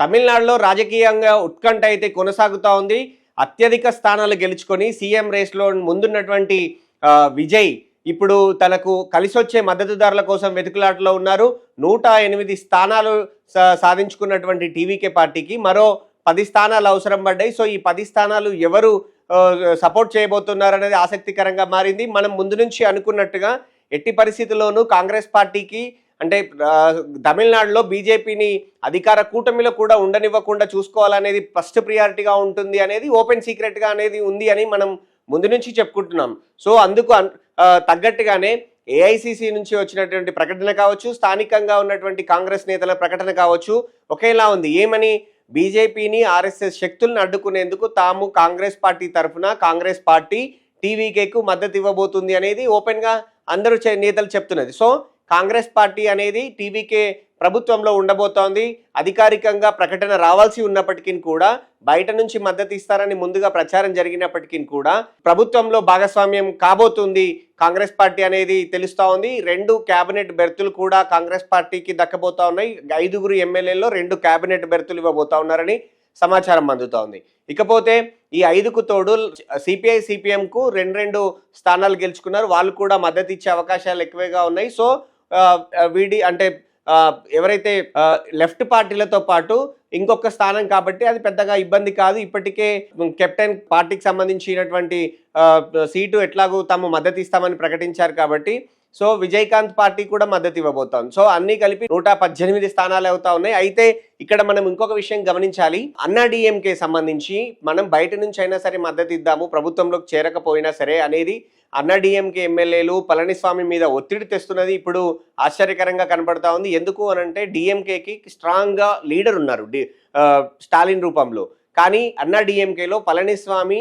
తమిళనాడులో రాజకీయంగా ఉత్కంఠ అయితే కొనసాగుతూ ఉంది. అత్యధిక స్థానాలు గెలుచుకొని సీఎం రేస్లో ముందున్నటువంటి విజయ్ ఇప్పుడు తనకు కలిసొచ్చే మద్దతుదారుల కోసం వెతుకులాటలో ఉన్నారు. 108 స్థానాలు సాధించుకున్నటువంటి టీవీకే పార్టీకి మరో 10 స్థానాలు అవసరం పడ్డాయి. సో ఈ 10 స్థానాలు ఎవరు సపోర్ట్ చేయబోతున్నారు అనేది ఆసక్తికరంగా మారింది. మనం ముందు నుంచి అనుకున్నట్టుగా ఎట్టి పరిస్థితుల్లోనూ కాంగ్రెస్ పార్టీకి అంటే తమిళనాడులో బీజేపీని అధికార కూటమిలో కూడా ఉండనివ్వకుండా చూసుకోవాలనేది ఫస్ట్ ప్రియారిటీగా ఉంటుంది అనేది ఓపెన్ సీక్రెట్గా అనేది ఉంది అని మనం ముందు నుంచి చెప్పుకుంటున్నాం. సో అందుకు తగ్గట్టుగానే ఏఐసిసి నుంచి వచ్చినటువంటి ప్రకటన కావచ్చు, స్థానికంగా ఉన్నటువంటి కాంగ్రెస్ నేతల ప్రకటన కావచ్చు ఒకేలా ఉంది. ఏమని? బీజేపీని ఆర్ఎస్ఎస్ శక్తులను అడ్డుకునేందుకు తాము కాంగ్రెస్ పార్టీ తరఫున కాంగ్రెస్ పార్టీ టీవీకేకు మద్దతు ఇవ్వబోతుంది అనేది ఓపెన్గా అందరూ నేతలు చెప్తున్నది. సో కాంగ్రెస్ పార్టీ అనేది టీవీకే ప్రభుత్వంలో ఉండబోతోంది. అధికారికంగా ప్రకటన రావాల్సి ఉన్నప్పటికీ కూడా బయట నుంచి మద్దతు ఇస్తారని ముందుగా ప్రచారం జరిగినప్పటికీ కూడా ప్రభుత్వంలో భాగస్వామ్యం కాబోతుంది కాంగ్రెస్ పార్టీ అనేది తెలుస్తూ ఉంది. 2 క్యాబినెట్ బెర్తులు కూడా కాంగ్రెస్ పార్టీకి దక్కబోతా ఉన్నాయి. 5 ఎమ్మెల్యేల్లో 2 క్యాబినెట్ బెర్తులు ఇవ్వబోతా ఉన్నారని సమాచారం అందుతోంది. ఇకపోతే ఈ 5కు తోడు సిపిఐ సిపిఎంకు 2 స్థానాలు గెలుచుకున్నారు. వాళ్ళు కూడా మద్దతు ఇచ్చే అవకాశాలు ఎక్కువగా ఉన్నాయి. సో అంటే ఎవరైతే లెఫ్ట్ పార్టీలతో పాటు ఇంకొక స్థానం కాబట్టి అది పెద్దగా ఇబ్బంది కాదు. ఇప్పటికే కెప్టెన్ పార్టీకి సంబంధించినటువంటి సీటు ఎట్లాగూ తాము మద్దతు ఇస్తామని ప్రకటించారు కాబట్టి సో విజయకాంత్ పార్టీ కూడా మద్దతు ఇవ్వబోతోంది. సో అన్ని కలిపి 118 స్థానాలు అవుతా ఉన్నాయి. అయితే ఇక్కడ మనం ఇంకొక విషయం గమనించాలి. అన్నా డిఎంకే సంబంధించి మనం బయట నుంచి అయినా సరే మద్దతు ఇద్దాము ప్రభుత్వంలోకి చేరకపోయినా సరే అనేది అన్నా డిఎంకే ఎమ్మెల్యేలు పళనిస్వామి మీద ఒత్తిడి తెస్తున్నది ఇప్పుడు ఆశ్చర్యకరంగా కనపడతా ఉంది. ఎందుకు అనంటే డిఎంకేకి స్ట్రాంగ్గా లీడర్ ఉన్నారు స్టాలిన్ రూపంలో. కానీ అన్నా డిఎంకేలో పళనిస్వామి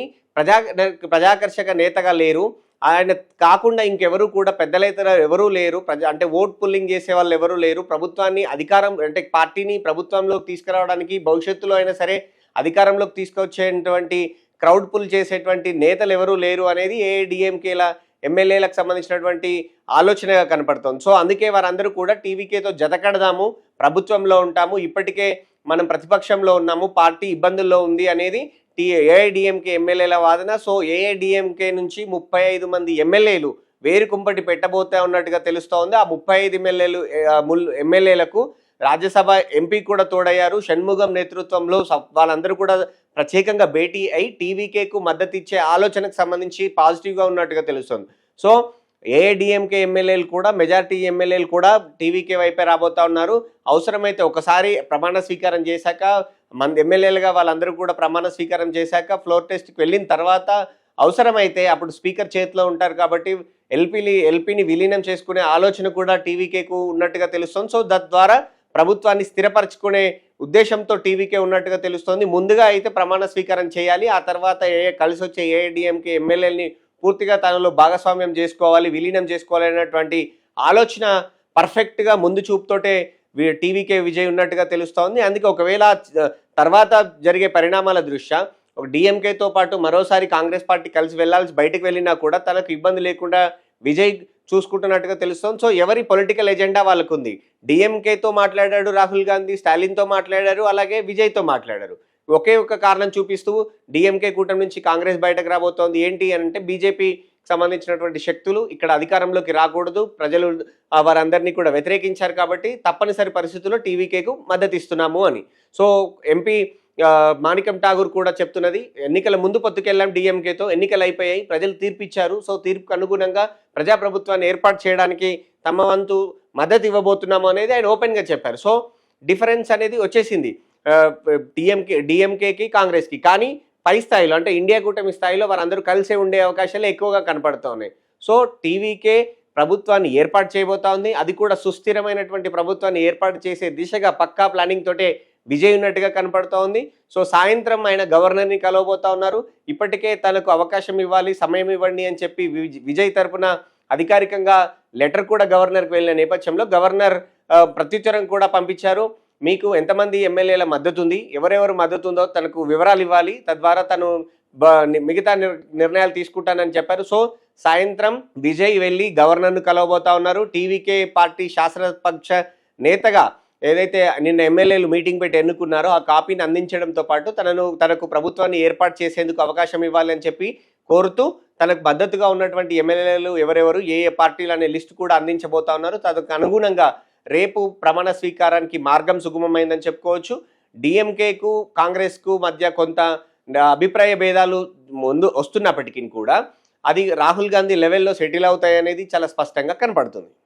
ప్రజాకర్షక నేతగా లేరు. ఆయన కాకుండా ఇంకెవరు కూడా పెద్దలైతే ఎవరూ లేరు. అంటే ఓట్ పుల్లింగ్ చేసే వాళ్ళు ఎవరూ లేరు. ప్రభుత్వాన్ని అధికారం అంటే పార్టీని ప్రభుత్వంలోకి తీసుకురావడానికి భవిష్యత్తులో అయినా సరే అధికారంలోకి తీసుకొచ్చేటువంటి క్రౌడ్ పుల్ చేసేటువంటి నేతలు ఎవరూ లేరు అనేది ఏఐడిఎంకేల ఎమ్మెల్యేలకు సంబంధించినటువంటి ఆలోచనగా కనపడుతుంది. సో అందుకే వారందరూ కూడా టీవీకేతో జతకడదాము, ప్రభుత్వంలో ఉంటాము, ఇప్పటికే మనం ప్రతిపక్షంలో ఉన్నాము, పార్టీ ఇబ్బందుల్లో ఉంది అనేది ఏఐడిఎంకే ఎమ్మెల్యేల వాదన. సో ఏఐడిఎంకే నుంచి 35 మంది ఎమ్మెల్యేలు వేరు కుంపటి పెట్టబోతే ఉన్నట్టుగా తెలుస్తోంది. ఆ 35 ఎమ్మెల్యేలకు రాజ్యసభ ఎంపీ కూడా తోడయ్యారు. షణ్ముగం నేతృత్వంలో వాళ్ళందరూ కూడా ప్రత్యేకంగా భేటీ అయి టీవీకేకు మద్దతు ఇచ్చే ఆలోచనకు సంబంధించి పాజిటివ్గా ఉన్నట్టుగా తెలుస్తుంది. సో ఏఐడిఎంకే ఎమ్మెల్యేలు కూడా మెజారిటీ ఎమ్మెల్యేలు కూడా టీవీకే వైపే రాబోతా ఉన్నారు. అవసరమైతే ఒకసారి ప్రమాణ స్వీకారం చేశాక ఎమ్మెల్యేలుగా వాళ్ళందరూ కూడా ప్రమాణ స్వీకారం చేశాక ఫ్లోర్ టెస్ట్కి వెళ్ళిన తర్వాత అవసరమైతే అప్పుడు స్పీకర్ చేతిలో ఉంటారు కాబట్టి ఎల్పీని విలీనం చేసుకునే ఆలోచన కూడా టీవీకేకు ఉన్నట్టుగా తెలుస్తుంది. సో తద్వారా ప్రభుత్వాన్ని స్థిరపరచుకునే ఉద్దేశంతో టీవీకే ఉన్నట్టుగా తెలుస్తోంది. ముందుగా అయితే ప్రమాణ స్వీకారం చేయాలి, ఆ తర్వాత కలిసి వచ్చే ఏఐడిఎంకే ఎమ్మెల్యేలని పూర్తిగా తనలో భాగస్వామ్యం చేసుకోవాలి, విలీనం చేసుకోవాలి అనేటువంటి ఆలోచన పర్ఫెక్ట్గా ముందు చూపుతోటే టీవీకే విజయ్ ఉన్నట్టుగా తెలుస్తోంది. అందుకే ఒకవేళ తర్వాత జరిగే పరిణామాల దృష్ట్యా ఒక డిఎంకేతో పాటు మరోసారి కాంగ్రెస్ పార్టీ కలిసి బయటకు వెళ్ళినా కూడా తనకు ఇబ్బంది లేకుండా విజయ్ చూసుకుంటున్నట్టుగా తెలుస్తోంది. సో ఎవరి పొలిటికల్ ఎజెండా వాళ్ళకు ఉంది. డిఎంకేతో మాట్లాడాడు రాహుల్ గాంధీ, స్టాలిన్తో మాట్లాడారు, అలాగే విజయ్తో మాట్లాడారు. ఒకే ఒక కారణం చూపిస్తూ డిఎంకే కూటమి నుంచి కాంగ్రెస్ బయటకు రాబోతోంది. ఏంటి అంటే బీజేపీ సంబంధించినటువంటి శక్తులు ఇక్కడ అధికారంలోకి రాకూడదు, ప్రజలు వారందరినీ కూడా వ్యతిరేకించారు కాబట్టి తప్పనిసరి పరిస్థితుల్లో టీవీకేకు మద్దతు ఇస్తున్నాము అని. సో ఎంపీ మాణిక్యం ఠాగూర్ కూడా చెప్తున్నది, ఎన్నికల ముందు పొత్తుకెళ్ళాం డిఎంకేతో, ఎన్నికలు అయిపోయాయి, ప్రజలు తీర్పు ఇచ్చారు. సో తీర్పుకు అనుగుణంగా ప్రజాప్రభుత్వాన్ని ఏర్పాటు చేయడానికి తమ వంతు మద్దతు ఇవ్వబోతున్నాము అనేది ఆయన ఓపెన్గా చెప్పారు. సో డిఫరెన్స్ అనేది వచ్చేసింది డిఎంకేకి కాంగ్రెస్కి. కానీ పై స్థాయిలో అంటే ఇండియా కూటమి స్థాయిలో వారందరూ కలిసే ఉండే అవకాశాలు ఎక్కువగా కనపడుతూ ఉన్నాయి. సో టీవీకే ప్రభుత్వాన్ని ఏర్పాటు చేయబోతా ఉంది. అది కూడా సుస్థిరమైనటువంటి ప్రభుత్వాన్ని ఏర్పాటు చేసే దిశగా పక్కా ప్లానింగ్ తోటే విజయ్ ఉన్నట్టుగా కనపడుతూ ఉంది. సో సాయంత్రం ఆయన గవర్నర్ని కలవబోతా ఉన్నారు. ఇప్పటికే తనకు అవకాశం ఇవ్వాలి, సమయం ఇవ్వండి అని చెప్పి విజయ్ తరపున అధికారికంగా లెటర్ కూడా గవర్నర్కి వెళ్ళిన నేపథ్యంలో గవర్నర్ ప్రత్యుత్తరం కూడా పంపించారు. మీకు ఎంతమంది ఎమ్మెల్యేల మద్దతు ఉంది, ఎవరెవరు మద్దతు ఉందో తనకు వివరాలు ఇవ్వాలి, తద్వారా తను మిగతా నిర్ణయాలు తీసుకుంటానని చెప్పారు. సో సాయంత్రం విజయ్ వెళ్ళి గవర్నర్ను కలవబోతా ఉన్నారు. టీవీకే పార్టీ శాసనపక్ష నేతగా ఏదైతే నిన్న ఎమ్మెల్యేలు మీటింగ్ పెట్టి ఎన్నుకున్నారో ఆ కాపీని అందించడంతో పాటు తనకు ప్రభుత్వాన్ని ఏర్పాటు చేసేందుకు అవకాశం ఇవ్వాలి అని చెప్పి కోరుతూ తనకు మద్దతుగా ఉన్నటువంటి ఎమ్మెల్యేలు ఎవరెవరు ఏ ఏ పార్టీలు అనే లిస్టు కూడా అందించబోతా ఉన్నారు. తనకు అనుగుణంగా రేపు ప్రమాణ స్వీకారానికి మార్గం సుగమమైందని చెప్పుకోవచ్చు. డిఎంకేకు కాంగ్రెస్కు మధ్య కొంత అభిప్రాయ భేదాలు ముందు వస్తున్నప్పటికీ కూడా అది రాహుల్ గాంధీ లెవెల్లో సెటిల్ అవుతాయనేది చాలా స్పష్టంగా కనపడుతుంది.